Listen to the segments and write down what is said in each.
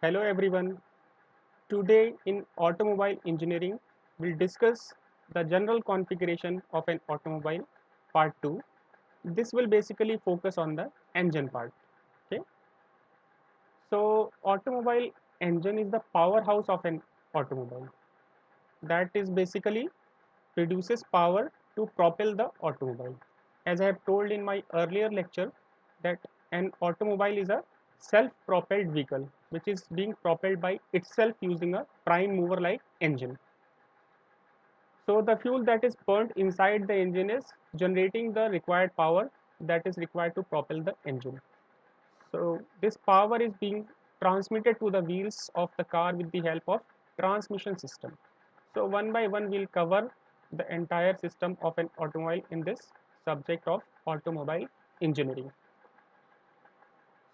Hello everyone. Today in automobile engineering, we'll discuss the general configuration of an automobile part 2. This will basically focus on the engine part. Okay. So automobile engine is the powerhouse of an automobile. That is basically produces power to propel the automobile. As I have told in my earlier lecture that an automobile is a self-propelled vehicle which is being propelled by itself using a prime mover like engine. So the fuel that is burnt inside the engine is generating the required power that is required to propel the engine. So this power is being transmitted to the wheels of the car with the help of transmission system. So one by one we'll cover the entire system of an automobile in this subject of automobile engineering.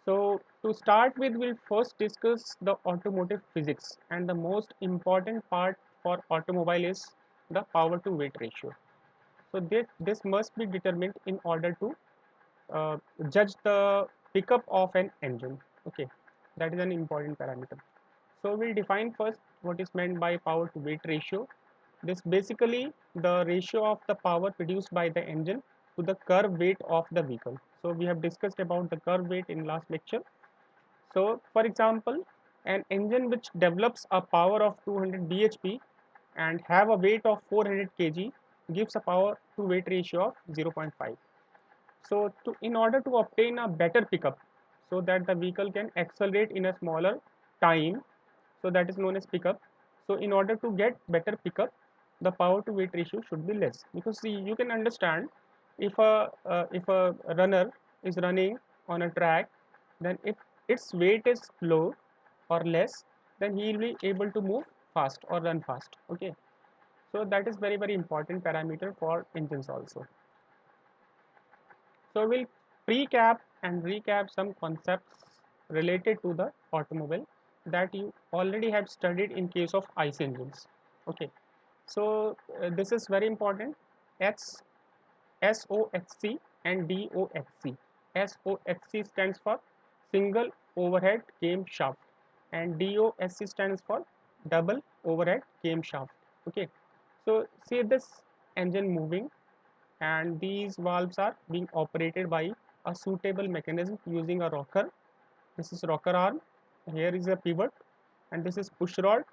So to start with, we'll first discuss the automotive physics, and the most important part for automobile is the power to weight ratio. So this must be determined in order to judge the pickup of an engine. Okay, that is an important parameter. So we'll define first what is meant by power to weight ratio. This basically the ratio of the power produced by the engine to the curve weight of the vehicle. So we have discussed about the curve weight in last lecture. So for example, an engine which develops a power of 200 bhp and have a weight of 400 kg gives a power to weight ratio of 0.5. So in order to obtain a better pickup so that the vehicle can accelerate in a smaller time, so that is known as pickup. So in order to get better pickup, the power to weight ratio should be less, because see, you can understand if a runner is running on a track, then if its weight is low or less, then he will be able to move fast or run fast. Okay, so that is very important parameter for engines also. So we'll pre-cap and recap some concepts related to the automobile that you already had studied in case of ICE engines. Okay, so this is very important. X SOHC and DOHC. SOHC stands for single overhead camshaft and DOHC stands for double overhead camshaft. Okay, so see this engine moving, and these valves are being operated by a suitable mechanism using a rocker. This is rocker arm, here is a pivot, and this is push rod,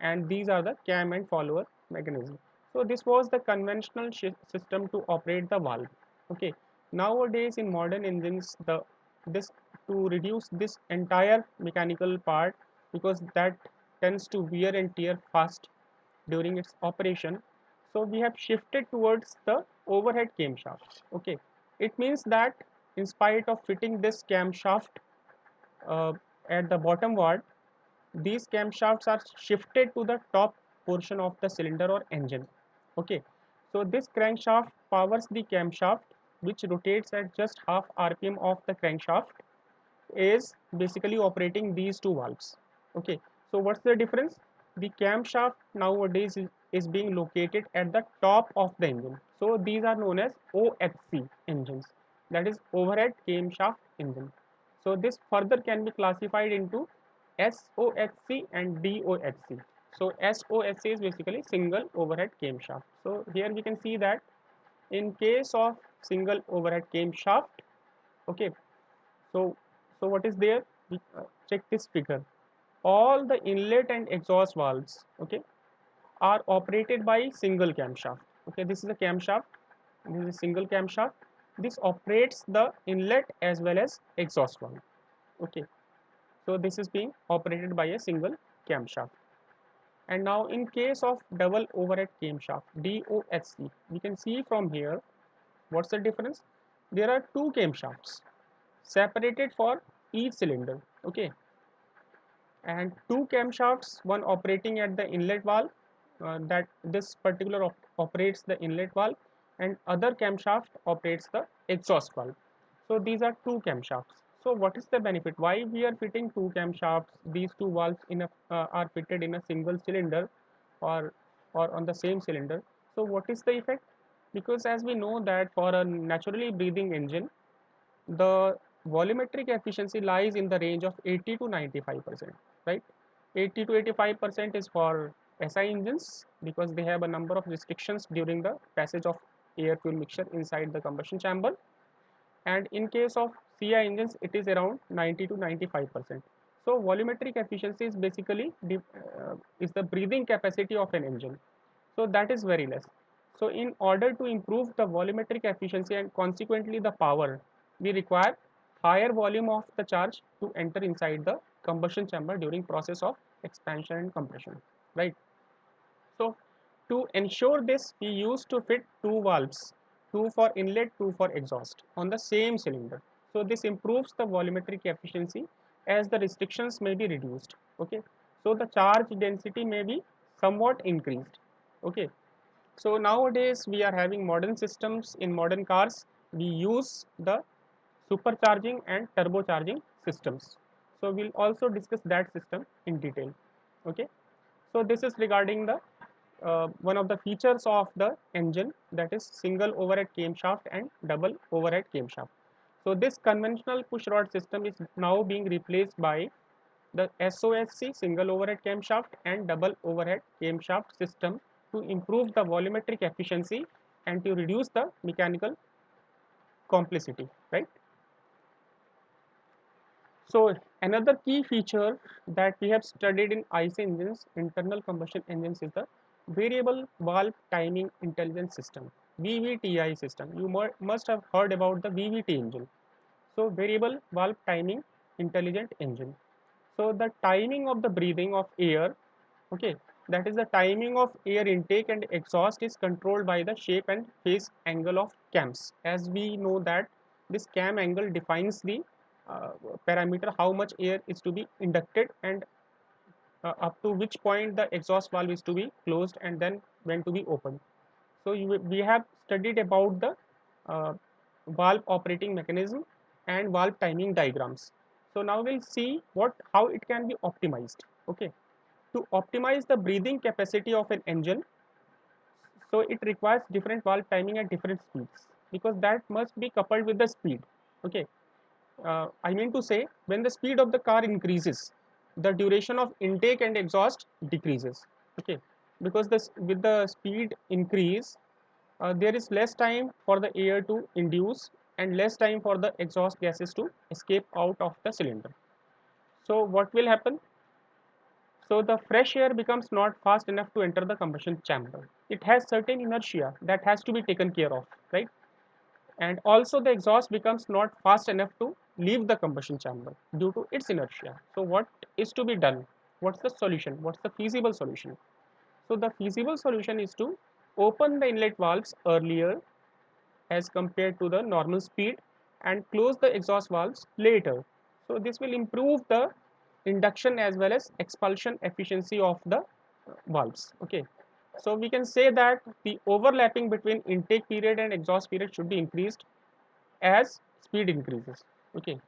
and these are the cam and follower mechanism. So this was the conventional system to operate the valve. Okay, nowadays in modern engines, the this to reduce this entire mechanical part, because that tends to wear and tear fast during its operation, so we have shifted towards the overhead camshaft. Okay, it means that in spite of fitting this camshaft uh, at the bottom ward, these camshafts are shifted to the top portion of the cylinder or engine. Okay, so this crankshaft powers the camshaft, which rotates at just half rpm of the crankshaft, is basically operating these two valves. Okay, so what's the difference? The camshaft nowadays is being located at the top of the engine, so these are known as OHC engines, that is overhead camshaft engine. So this further can be classified into SOHC and DOHC. So SOHC is basically single overhead camshaft. So here we can see that in case of single overhead camshaft, okay, so what is there? Check this figure. All the inlet and exhaust valves, okay, are operated by single camshaft. Okay, this is a camshaft. This is a single camshaft. This operates the inlet as well as exhaust valve. Okay, so this is being operated by a single camshaft. And now in case of double overhead camshaft (DOHC), we can see from here what's the difference. There are two camshafts separated for each cylinder. Okay, and two camshafts, one operating at the inlet valve, that this particular operates the inlet valve, and other camshaft operates the exhaust valve. So these are two camshafts. So what is the benefit? Why we are fitting two camshafts? These two valves in a, are fitted in a single cylinder, or on the same cylinder. So what is the effect? Because as we know that for a naturally breathing engine, the volumetric efficiency lies in the range of 80 to 95%, right? 80 to 85% is for SI engines because they have a number of restrictions during the passage of air fuel mixture inside the combustion chamber, and in case of CI engines it is around 90 to 95%. So volumetric efficiency is basically is the breathing capacity of an engine, so that is very less. So in order to improve the volumetric efficiency and consequently the power, we require higher volume of the charge to enter inside the combustion chamber during process of expansion and compression, right? So to ensure this, we used to fit two valves, two for inlet, two for exhaust on the same cylinder. So this improves the volumetric efficiency as the restrictions may be reduced. Okay, so the charge density may be somewhat increased. Okay, so nowadays we are having modern systems in modern cars. We use the supercharging and turbocharging systems. So we'll also discuss that system in detail. Okay, so this is regarding the one of the features of the engine, that is single overhead camshaft and double overhead camshaft. So this conventional push rod system is now being replaced by the SOHC single overhead camshaft and double overhead camshaft system to improve the volumetric efficiency and to reduce the mechanical complexity, right? So another key feature that we have studied in IC engines, internal combustion engines, is the variable valve timing intelligence system, VVTI system. You must have heard about the VVT engine. So variable valve timing intelligent engine. So the timing of the breathing of air, okay, that is the timing of air intake and exhaust is controlled by the shape and phase angle of cams. As we know that this cam angle defines the uh, parameter how much air is to be inducted and up to which point the exhaust valve is to be closed and then when to be opened. So we have studied about the uh, valve operating mechanism and valve timing diagrams. So now we'll see what how it can be optimized. Okay, to optimize the breathing capacity of an engine, so it requires different valve timing at different speeds because that must be coupled with the speed. Okay, I mean to say when the speed of the car increases, the duration of intake and exhaust decreases. Okay, because this with the speed increase, there is less time for the air to induce and less time for the exhaust gases to escape out of the cylinder. So what will happen? So the fresh air becomes not fast enough to enter the combustion chamber. It has certain inertia that has to be taken care of, right? And also the exhaust becomes not fast enough to leave the combustion chamber due to its inertia. So what is to be done? What's the solution? What's the feasible solution? So the feasible solution is to open the inlet valves earlier as compared to the normal speed and close the exhaust valves later. So this will improve the induction as well as expulsion efficiency of the valves. Okay, so we can say that the overlapping between intake period and exhaust period should be increased as speed increases. Okay,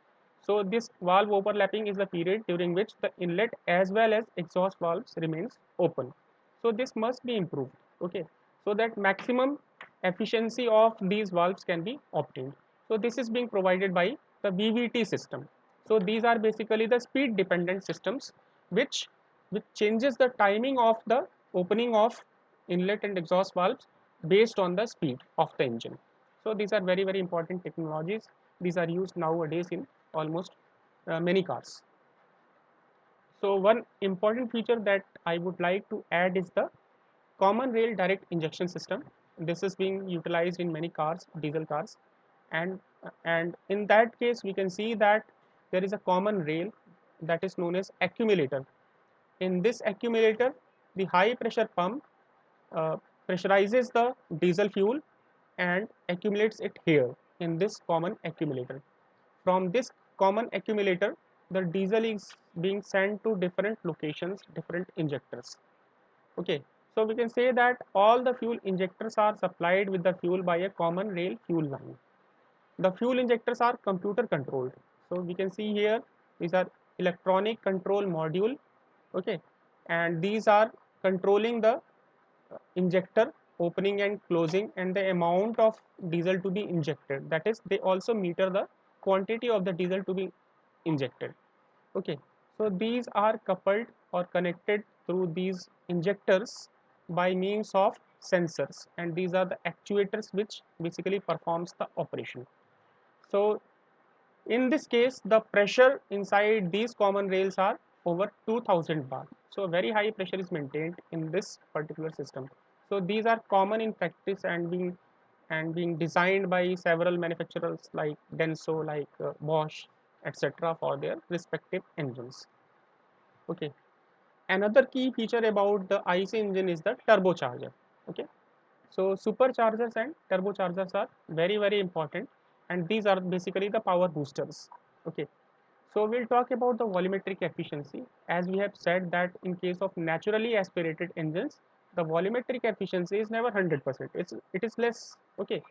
so this valve overlapping is the period during which the inlet as well as exhaust valves remains open. So this must be improved. Okay, so that maximum efficiency of these valves can be obtained. So this is being provided by the VVT system. So these are basically the speed dependent systems which changes the timing of the opening of inlet and exhaust valves based on the speed of the engine. So these are very very important technologies. These are used nowadays in almost many cars. So one important feature that I would like to add is the common rail direct injection system. This is being utilized in many cars, diesel cars, and in that case we can see that there is a common rail that is known as accumulator. In this accumulator, the high pressure pump uh, pressurizes the diesel fuel and accumulates it here in this common accumulator. From this common accumulator, the diesel is being sent to different locations, different injectors. Okay, so we can say that all the fuel injectors are supplied with the fuel by a common rail fuel line. The fuel injectors are computer controlled. So we can see here these are electronic control module. Okay, and these are controlling the injector opening and closing and the amount of diesel to be injected. That is, they also meter the quantity of the diesel to be injected. Okay, so these are coupled or connected through these injectors by means of sensors, and these are the actuators which basically performs the operation. So in this case, the pressure inside these common rails are over 2000 bar. So very high pressure is maintained in this particular system. So these are common in practice and being designed by several manufacturers like Denso, like Bosch, etc. for their respective engines. Okay. Another key feature about the IC engine is the turbocharger. Okay. So superchargers and turbochargers are very important, and these are basically the power boosters. Okay. So we'll talk about the volumetric efficiency. As we have said that in case of naturally aspirated engines, the volumetric efficiency is never 100%. It is less. Okay.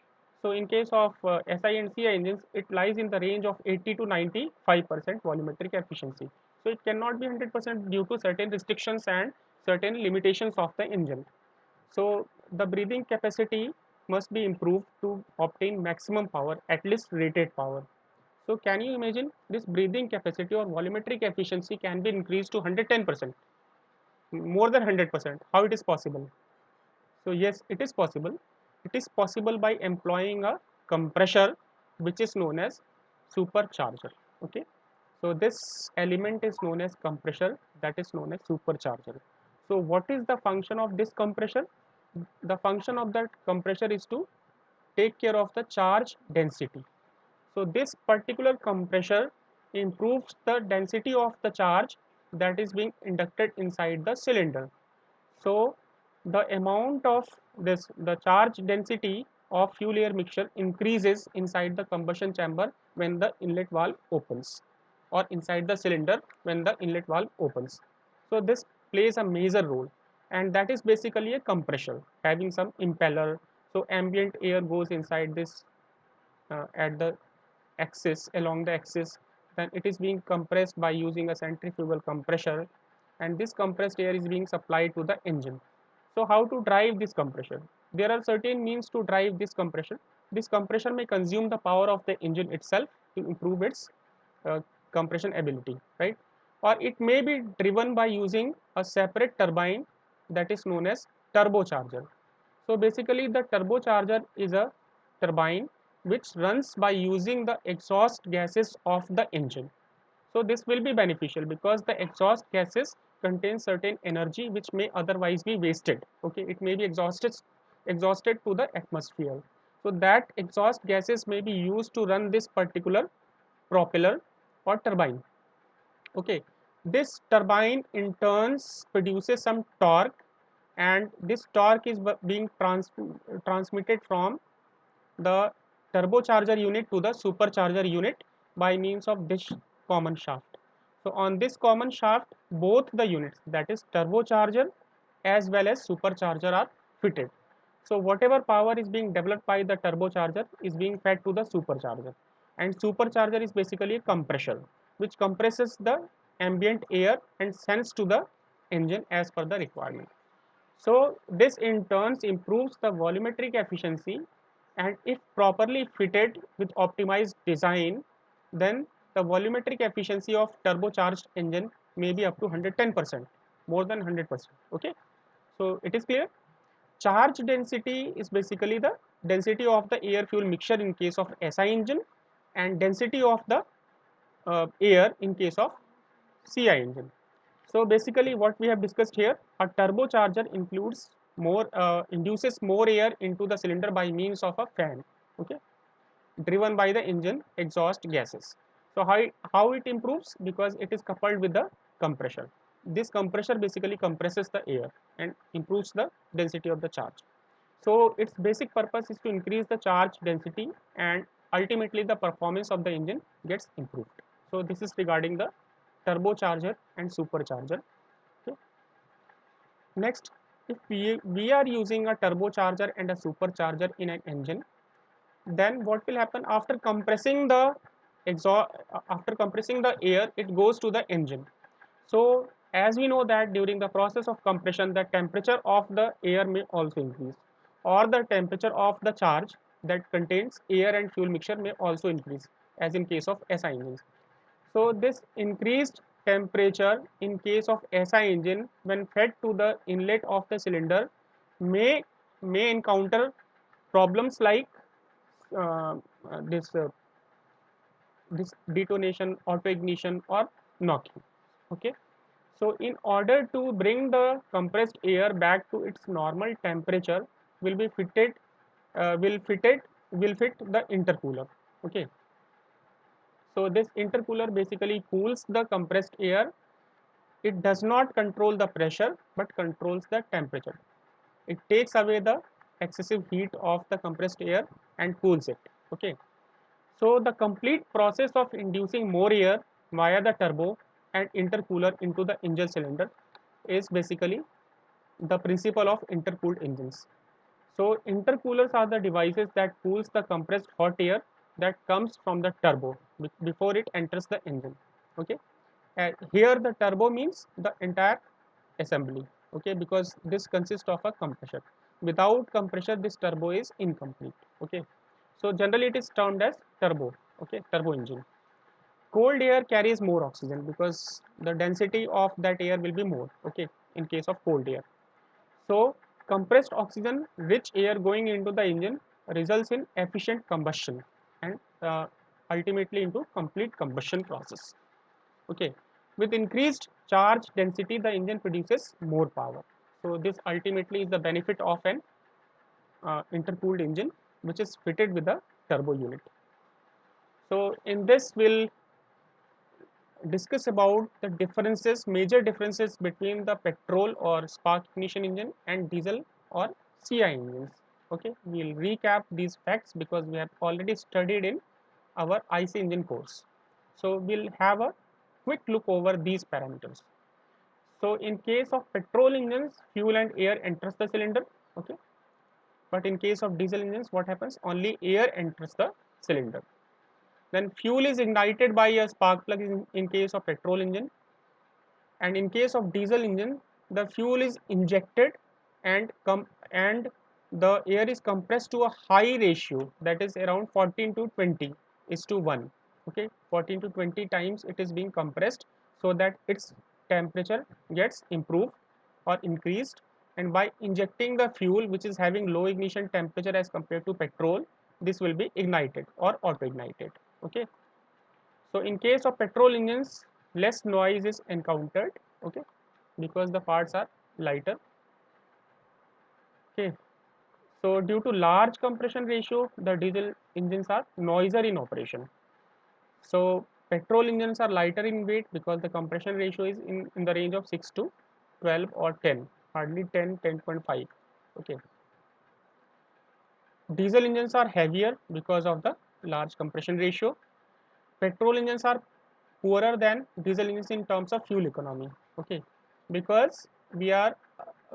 So in case of SI and CI engines, it lies in the range of 80 to 95% volumetric efficiency. So it cannot be 100% due to certain restrictions and certain limitations of the engine. So the breathing capacity must be improved to obtain maximum power, at least rated power. So can you imagine this breathing capacity or volumetric efficiency can be increased to 110%, more than 100%. How it is possible? So yes, it is possible. It is possible by employing a compressor which is known as supercharger. Okay. So this element is known as compressor, that is known as supercharger. So what is the function of this compressor? The function of that compressor is to take care of the charge density. So this particular compressor improves the density of the charge that is being inducted inside the cylinder. So the amount of the charge density of fuel air mixture increases inside the combustion chamber when the inlet valve opens, or inside the cylinder when the inlet valve opens. So this plays a major role, and that is basically a compressor having some impeller. So ambient air goes inside this at the axis, along the axis, then it is being compressed by using a centrifugal compressor, and this compressed air is being supplied to the engine. So how to drive this compressor? There are certain means to drive this compressor. This compressor may consume the power of the engine itself to improve its uh, compression ability, right? Or it may be driven by using a separate turbine that is known as turbocharger. So basically the turbocharger is a turbine which runs by using the exhaust gases of the engine. So this will be beneficial because the exhaust gases contain certain energy which may otherwise be wasted. Okay, it may be exhausted to the atmosphere. So that exhaust gases may be used to run this particular propeller or turbine. Okay, this turbine in turns produces some torque, and this torque is being transmitted from the turbocharger unit to the supercharger unit by means of this common shaft. So on this common shaft, both the units, that is turbocharger as well as supercharger, are fitted. So whatever power is being developed by the turbocharger is being fed to the supercharger, and supercharger is basically a compressor which compresses the ambient air and sends to the engine as per the requirement. So this in turn improves the volumetric efficiency, and if properly fitted with optimized design, then the volumetric efficiency of turbocharged engine may be up to 110%, more than 100%. Okay, so it is clear. Charge density is basically the density of the air fuel mixture in case of SI engine, and density of the air in case of CI engine. So basically what we have discussed here, a turbocharger induces more air into the cylinder by means of a fan, okay, driven by the engine exhaust gases. So how it improves? Because it is coupled with the compressor. This compressor basically compresses the air and improves the density of the charge. So its basic purpose is to increase the charge density, and ultimately the performance of the engine gets improved. So this is regarding the turbocharger and supercharger. Okay. Next, if we are using a turbocharger and a supercharger in an engine, then what will happen after compressing the air, it goes to the engine. So as we know that during the process of compression, the temperature of the air may also increase, or the temperature of the charge that contains air and fuel mixture may also increase. as in case of SI engines. So this increased temperature in case of SI engine when fed to the inlet of the cylinder may encounter problems like uh, this this detonation, auto ignition, or knocking. Okay, so in order to bring the compressed air back to its normal temperature, will be fitted will fitted will fit the intercooler. Okay, so this intercooler basically cools the compressed air. It does not control the pressure but controls the temperature. It takes away the excessive heat of the compressed air and cools it. Okay, so the complete process of inducing more air via the turbo and intercooler into the engine cylinder is basically the principle of intercooled engines. So intercoolers are the devices that cools the compressed hot air that comes from the turbo before it enters the engine. Okay, and here the turbo means the entire assembly. Okay, because this consists of a compressor. Without compressor, this turbo is incomplete. Okay, so generally it is termed as turbo. Okay, turbo engine. Cold air carries more oxygen because the density of that air will be more. Okay, in case of cold air. So compressed oxygen rich air going into the engine results in efficient combustion and ultimately into complete combustion process. Okay, with increased charge density the engine produces more power. So this ultimately is the benefit of an intercooled engine which is fitted with a turbo unit. So in this we'll discuss about the differences, major differences between the petrol or spark ignition engine and diesel or CI engines. Okay, we'll recap these facts because we have already studied in our IC engine course. So we'll have a quick look over these parameters. So in case of petrol engines, fuel and air enters the cylinder. Okay, but in case of diesel engines, what happens? Only air enters the cylinder. Then fuel is ignited by a spark plug in case of petrol engine, and in case of diesel engine the fuel is injected and the air is compressed to a high ratio, that is around 14 to 20 is to 1. Okay, 14 to 20 times it is being compressed so that its temperature gets improved or increased, and by injecting the fuel which is having low ignition temperature as compared to petrol, this will be ignited or auto ignited. Okay, so in case of petrol engines, less noise is encountered, okay, because the parts are lighter. Okay, so due to large compression ratio, the diesel engines are noisier in operation. So petrol engines are lighter in weight because the compression ratio is in the range of 6 to 12 or 10, hardly 10, 10.5. Okay, diesel engines are heavier because of the large compression ratio. Petrol engines are poorer than diesel engines in terms of fuel economy. Okay, because we are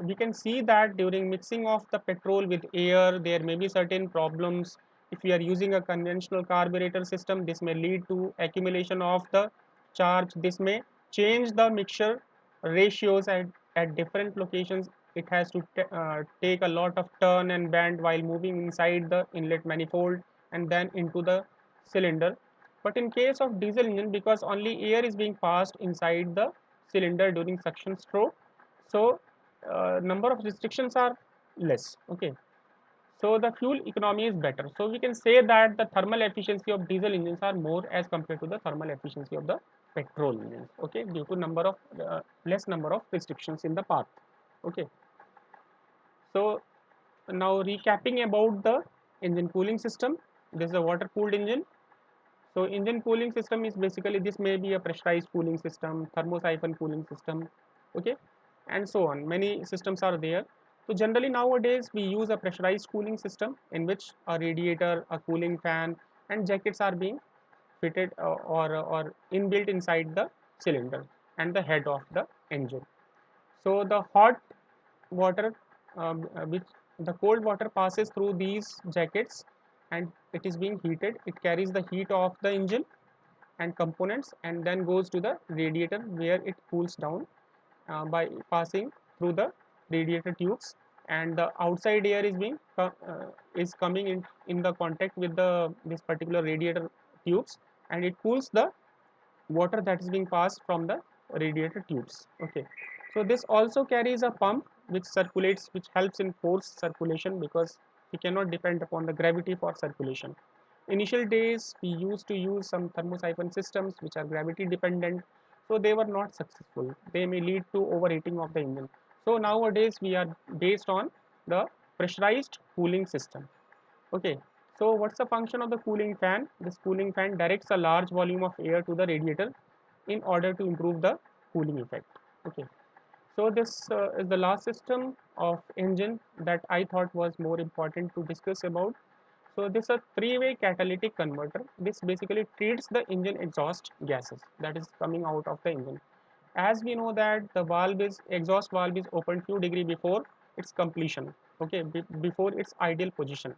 we can see that during mixing of the petrol with air there may be certain problems. If we are using a conventional carburetor system, this may lead to accumulation of the charge. This may change the mixture ratios at different locations. It has to take a lot of turn and bend while moving inside the inlet manifold and then into the cylinder. But in case of diesel engine, because only air is being passed inside the cylinder during suction stroke, so number of restrictions are less. Okay, so the fuel economy is better. So we can say that the thermal efficiency of diesel engines are more as compared to the thermal efficiency of the petrol engines. Okay, due to number of less number of restrictions in the path. Okay, so now recapping about the engine cooling system. This is a water cooled engine. So engine cooling system is basically, this may be a pressurized cooling system, thermosiphon cooling system, okay, and so on. Many systems are there. So generally nowadays we use a pressurized cooling system in which a radiator, a cooling fan, and jackets are being fitted or inbuilt inside the cylinder and the head of the engine. So the hot water, which the cold water passes through these jackets and it is being heated. It carries the heat of the engine and components and then goes to the radiator where it cools down by passing through the radiator tubes, and the outside air is is coming in the contact with the this particular radiator tubes, and it cools the water that is being passed from the radiator tubes. Okay, so this also carries a pump which circulates, which helps in forced circulation, because we cannot depend upon the gravity for circulation. Initial days we used to use some thermosiphon systems which are gravity dependent, so they were not successful. They may lead to overheating of the engine. So nowadays we are based on the pressurized cooling system. Okay, so what's the function of the cooling fan? This cooling fan directs a large volume of air to the radiator in order to improve the cooling effect. Okay, so this is the last system of engine that I thought was more important to discuss about. So this is a three-way catalytic converter. This basically treats the engine exhaust gases that is coming out of the engine. As we know that the valve is exhaust valve is opened few degree before its completion. Okay, before its ideal position.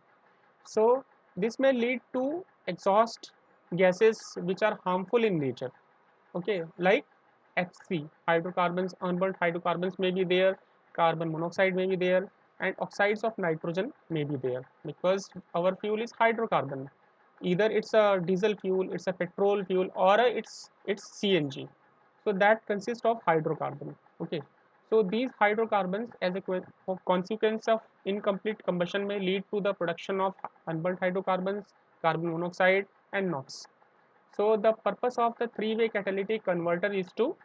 So this may lead to exhaust gases which are harmful in nature. Okay, like HC, hydrocarbons, unburnt hydrocarbons may be there, carbon monoxide may be there, and oxides of nitrogen may be there, because our fuel is hydrocarbon. Either it's a diesel fuel, it's a petrol fuel, or it's CNG. So that consists of hydrocarbon. Okay, so these hydrocarbons, as a consequence of incomplete combustion, may lead to the production of unburnt hydrocarbons, carbon monoxide, and NOx. So the purpose of the three-way catalytic converter is to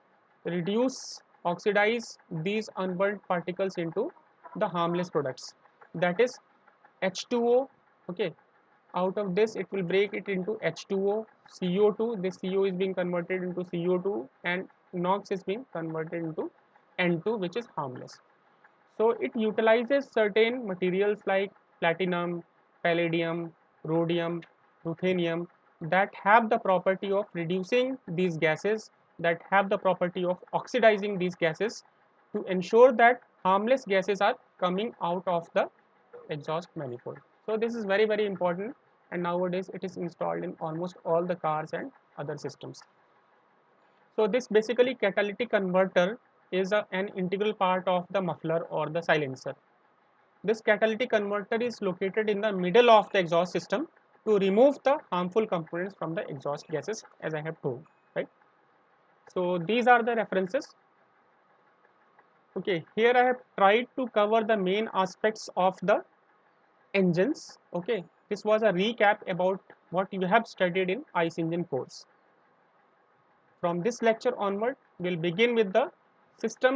reduce, oxidize these unburnt particles into the harmless products. That is H2O. Okay, out of this it will break it into H2O, CO2. This CO is being converted into CO2, and NOx is being converted into N2, which is harmless. So it utilizes certain materials like platinum, palladium, rhodium, ruthenium, that have the property of reducing these gases, that have the property of oxidizing these gases, to ensure that harmless gases are coming out of the exhaust manifold. So this is very important, and nowadays it is installed in almost all the cars and other systems. So this basically catalytic converter is an integral part of the muffler or the silencer. This catalytic converter is located in the middle of the exhaust system to remove the harmful components from the exhaust gases, as I have told, right? So these are the references. Okay, here I have tried to cover the main aspects of the engines. Okay, this was a recap about what you have studied in ICE engine course. From this lecture onward, we'll begin with the systems